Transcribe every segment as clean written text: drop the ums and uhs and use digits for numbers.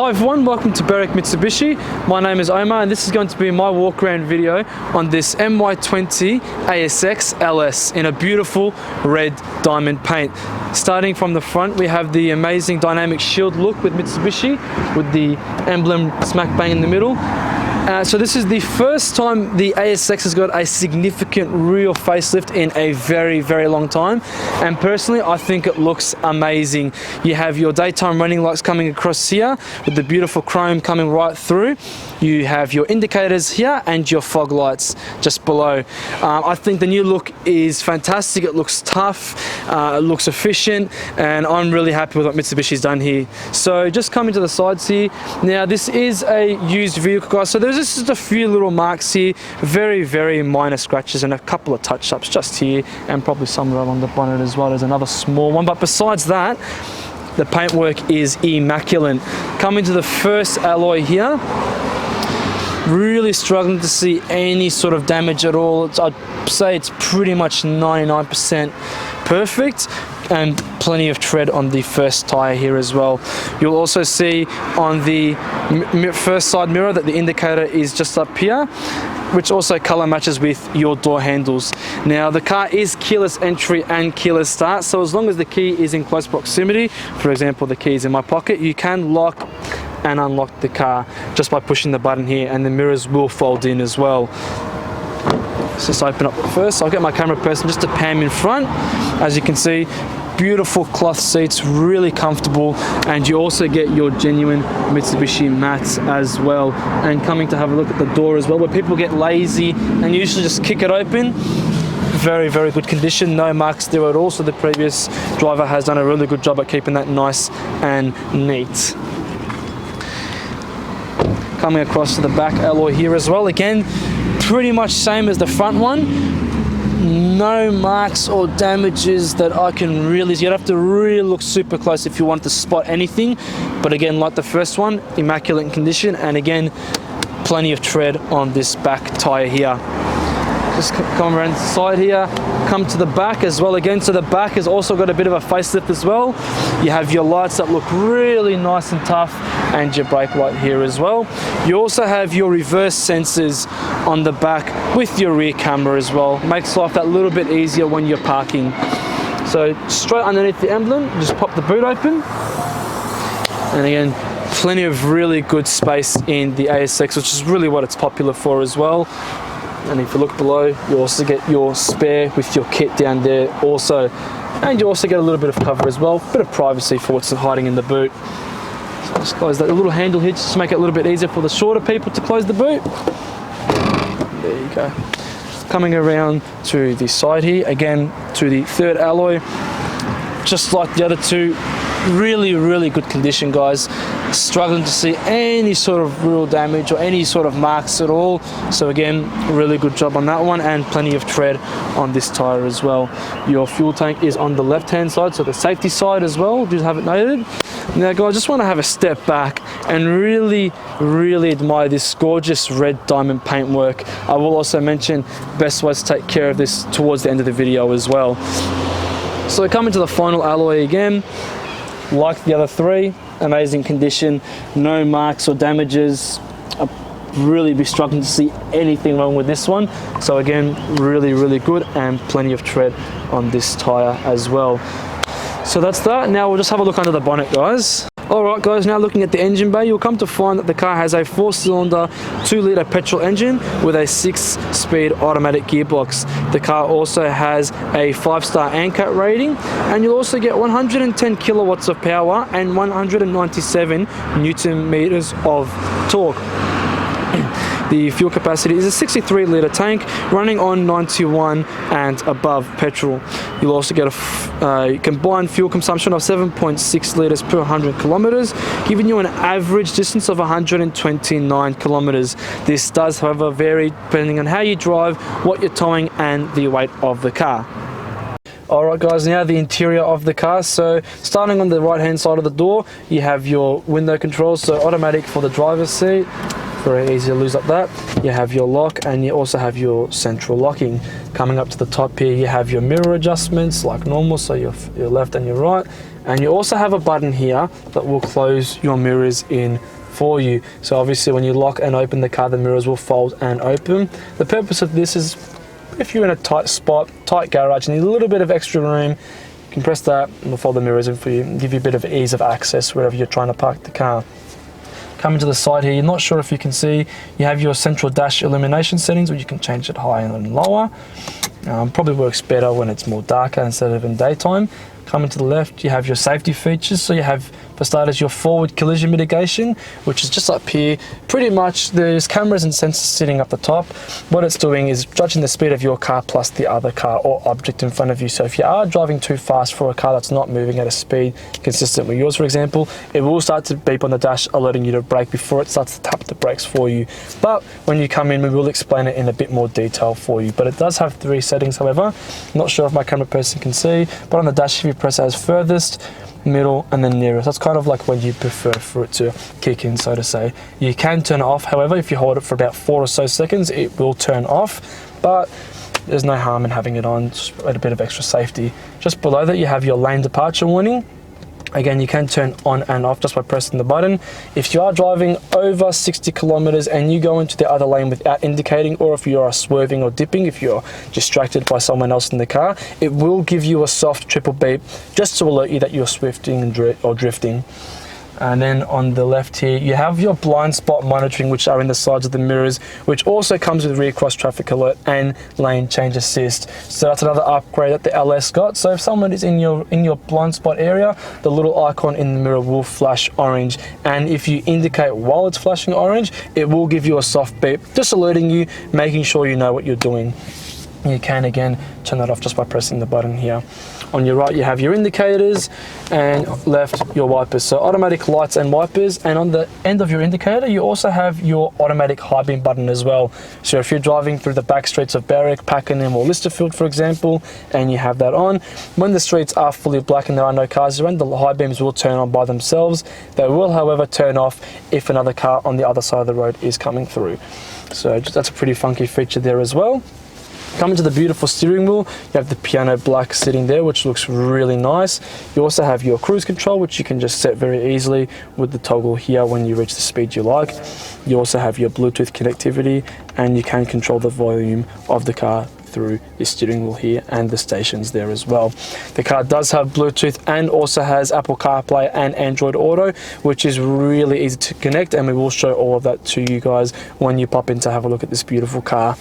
Hi everyone, welcome to Mitsubishi. My name is Omar and this is going to be my walk around video on this MY20 ASX LS in a beautiful red diamond paint. Starting from the front, we have the amazing dynamic shield look with Mitsubishi with the emblem smack bang in the middle. So this is the first time the ASX has got a significant real facelift in a very, very long time. And personally, I think it looks amazing. You have your daytime running lights coming across here with the beautiful chrome coming right through. You have your indicators here and your fog lights just below. I think the new look is fantastic. It looks tough, it looks efficient, and I'm really happy with what Mitsubishi's done here. So just coming to the sides here. Now this is a used vehicle, guys, so there's just a few little marks here, very, very minor scratches and a couple of touch-ups just here, and probably some along the bonnet as well. There's another small one, but besides that, the paintwork is immaculate. Coming to the first alloy here, really struggling to see any sort of damage at all. I'd say it's pretty much 99% perfect, and plenty of tread on the first tire here as well. You'll also see on the first side mirror that the indicator is just up here, which also color matches with your door handles. Now the car is keyless entry and keyless start, so as long as the key is in close proximity, for example the key is in my pocket, you can lock and unlock the car just by pushing the button here, and the mirrors will fold in as well. Let's just open up first. I'll get my camera person just to pan in front. As you can see, beautiful cloth seats, really comfortable, and you also get your genuine Mitsubishi mats as well. And coming to have a look at the door as well, where people get lazy and usually just kick it open. Very, very good condition, no marks there at all, so the previous driver has done a really good job at keeping that nice and neat. Coming across to the back alloy here as well, again pretty much same as the front one. No marks or damages that I can really see. You'd have to really look super close if you want to spot anything, but again, like the first one, immaculate condition, and again plenty of tread on this back tire here. Just come around the side here, come to the back as well again. So the back has also got a bit of a facelift as well. You have your lights that look really nice and tough, and your brake light here as well. You also have your reverse sensors on the back with your rear camera as well. Makes life that little bit easier when you're parking. So straight underneath the emblem, just pop the boot open. And again, plenty of really good space in the ASX, which is really what it's popular for as well. And if you look below, you also get your spare with your kit down there also. And you also get a little bit of cover as well, bit of privacy for what's hiding in the boot. So just close that little handle here just to make it a little bit easier for the shorter people to close the boot. There you go. Coming around to the side here, again to the third alloy. Just like the other two, really, really good condition, guys. Struggling to see any sort of real damage or any sort of marks at all. So again, really good job on that one, and plenty of tread on this tire as well. Your fuel tank is on the left hand side, so the safety side as well, just have it noted. Now guys, just want to have a step back and really, really admire this gorgeous red diamond paintwork. I will also mention best ways to take care of this towards the end of the video as well. So coming to the final alloy again, like the other three, amazing condition, no marks or damages. I'll really be struggling to see anything wrong with this one. So again, really, really good, and plenty of tread on this tire as well. So that's that. Now we'll just have a look under the bonnet, guys. Alright guys, now looking at the engine bay, you'll come to find that the car has a 4-cylinder 2-litre petrol engine with a 6-speed automatic gearbox. The car also has a 5-star ANCAT rating, and you'll also get 110 kilowatts of power and 197 Newton meters of torque. The fuel capacity is a 63-litre tank running on 91 and above petrol. You'll also get a combined fuel consumption of 7.6 litres per 100 kilometres, giving you an average distance of 129 kilometres. This does, however, vary depending on how you drive, what you're towing, and the weight of the car. Alright guys, now the interior of the car. So starting on the right hand side of the door, you have your window controls, so automatic for the driver's seat. Very easy to lose up that. You have your lock, and you also have your central locking. Coming up to the top here, you have your mirror adjustments like normal, so your left and your right. And you also have a button here that will close your mirrors in for you. So obviously when you lock and open the car, the mirrors will fold and open. The purpose of this is if you're in a tight spot, tight garage, and need a little bit of extra room, you can press that and it'll fold the mirrors in for you and give you a bit of ease of access wherever you're trying to park the car. Coming to the side here, you're not sure if you can see, you have your central dash illumination settings, where you can change it higher and lower. Probably works better when it's more darker instead of in daytime. Coming to the left, you have your safety features. So you have, for starters, your forward collision mitigation, which is just up here. Pretty much there's cameras and sensors sitting up the top. What it's doing is judging the speed of your car plus the other car or object in front of you. So if you are driving too fast for a car that's not moving at a speed consistent with yours, for example, it will start to beep on the dash alerting you to brake before it starts to tap the brakes for you. But when you come in, we will explain it in a bit more detail for you. But it does have 3 settings, however. Not sure if my camera person can see, but on the dash, if you press as furthest, middle, and then nearest, that's kind of like when you prefer for it to kick in, so to say. You can turn it off, however, if you hold it for about 4 or so seconds, it will turn off, but there's no harm in having it on, just a bit of extra safety. Just below that, you have your lane departure warning. Again, you can turn on and off just by pressing the button. If you are driving over 60 kilometers and you go into the other lane without indicating, or if you are swerving or dipping, if you're distracted by someone else in the car, it will give you a soft triple beep just to alert you that you're swifting or drifting. And then on the left here, you have your blind spot monitoring, which are in the sides of the mirrors, which also comes with rear cross traffic alert and lane change assist. So that's another upgrade that the LS got. So if someone is in your blind spot area, the little icon in the mirror will flash orange. And if you indicate while it's flashing orange, it will give you a soft beep, just alerting you, making sure you know what you're doing. You can again turn that off just by pressing the button here. On your right, you have your indicators, and left, your wipers. So automatic lights and wipers, and on the end of your indicator, you also have your automatic high beam button as well. So if you're driving through the back streets of Berwick, Pakenham or Listerfield, for example, and you have that on, when the streets are fully black and there are no cars around, the high beams will turn on by themselves. They will, however, turn off if another car on the other side of the road is coming through. So that's a pretty funky feature there as well. Coming to the beautiful steering wheel, you have the piano black sitting there, which looks really nice. You also have your cruise control, which you can just set very easily with the toggle here when you reach the speed you like. You also have your Bluetooth connectivity, and you can control the volume of the car through the steering wheel here and the stations there as well. The car does have Bluetooth and also has Apple CarPlay and Android Auto, which is really easy to connect, and we will show all of that to you guys when you pop in to have a look at this beautiful car.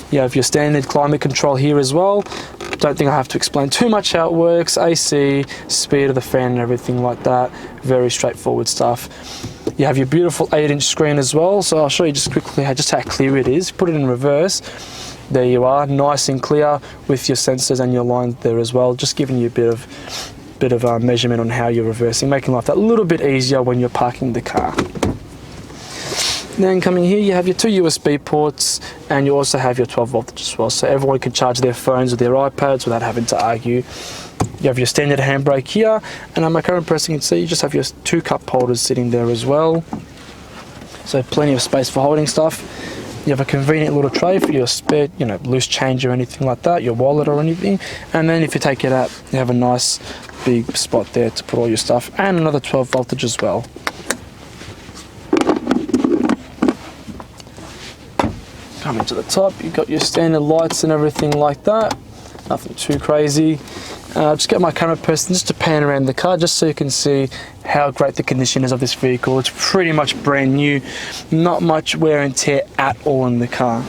You have your standard climate control here as well. Don't think I have to explain too much how it works. AC, speed of the fan and everything like that. Very straightforward stuff. You have your beautiful 8-inch screen as well. So I'll show you just quickly how clear it is. Put it in reverse. There you are, nice and clear with your sensors and your lines there as well. Just giving you a bit of measurement on how you're reversing, making life that little bit easier when you're parking the car. Then coming here, you have your 2 USB ports, and you also have your 12 voltage as well, so everyone can charge their phones or their iPads without having to argue. You have your standard handbrake here, and on my current pressing, you can see you just have your 2 cup holders sitting there as well, so plenty of space for holding stuff. You have a convenient little tray for your spare, loose change or anything like that, your wallet or anything, and then if you take it out, you have a nice big spot there to put all your stuff, and another 12 voltage as well. Coming to the top, you've got your standard lights and everything like that. Nothing too crazy. Just get my camera person just to pan around the car just so you can see how great the condition is of this vehicle. It's pretty much brand new, not much wear and tear at all in the car.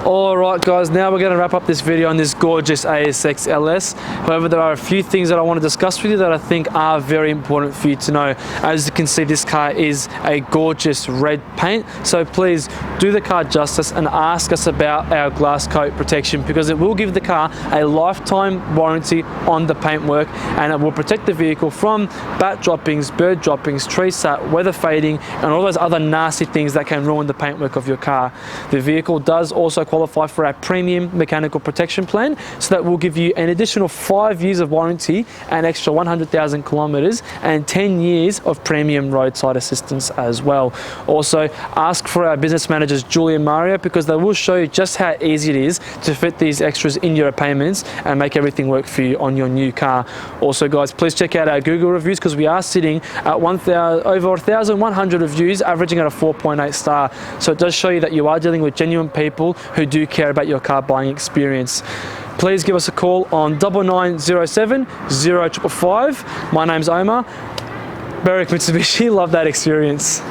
Alright guys, now we're going to wrap up this video on this gorgeous ASX LS. However, there are a few things that I want to discuss with you that I think are very important for you to know. As you can see, this car is a gorgeous red paint, so please do the car justice and ask us about our glass coat protection, because it will give the car a lifetime warranty on the paintwork, and it will protect the vehicle from bat droppings, bird droppings, tree sap, weather fading and all those other nasty things that can ruin the paintwork of your car. The vehicle does also qualify qualify for our premium mechanical protection plan, so that will give you an additional 5 years of warranty, an extra 100,000 kilometers, and 10 years of premium roadside assistance as well. Also, ask for our business managers, Julie and Mario, because they will show you just how easy it is to fit these extras in your payments and make everything work for you on your new car. Also, guys, please check out our Google reviews, because we are sitting at over 1,100 reviews, averaging at a 4.8 star. So it does show you that you are dealing with genuine people who do care about your car buying experience. Please give us a call on 9907 0555. My name's Omar. Berwick Mitsubishi, love that experience.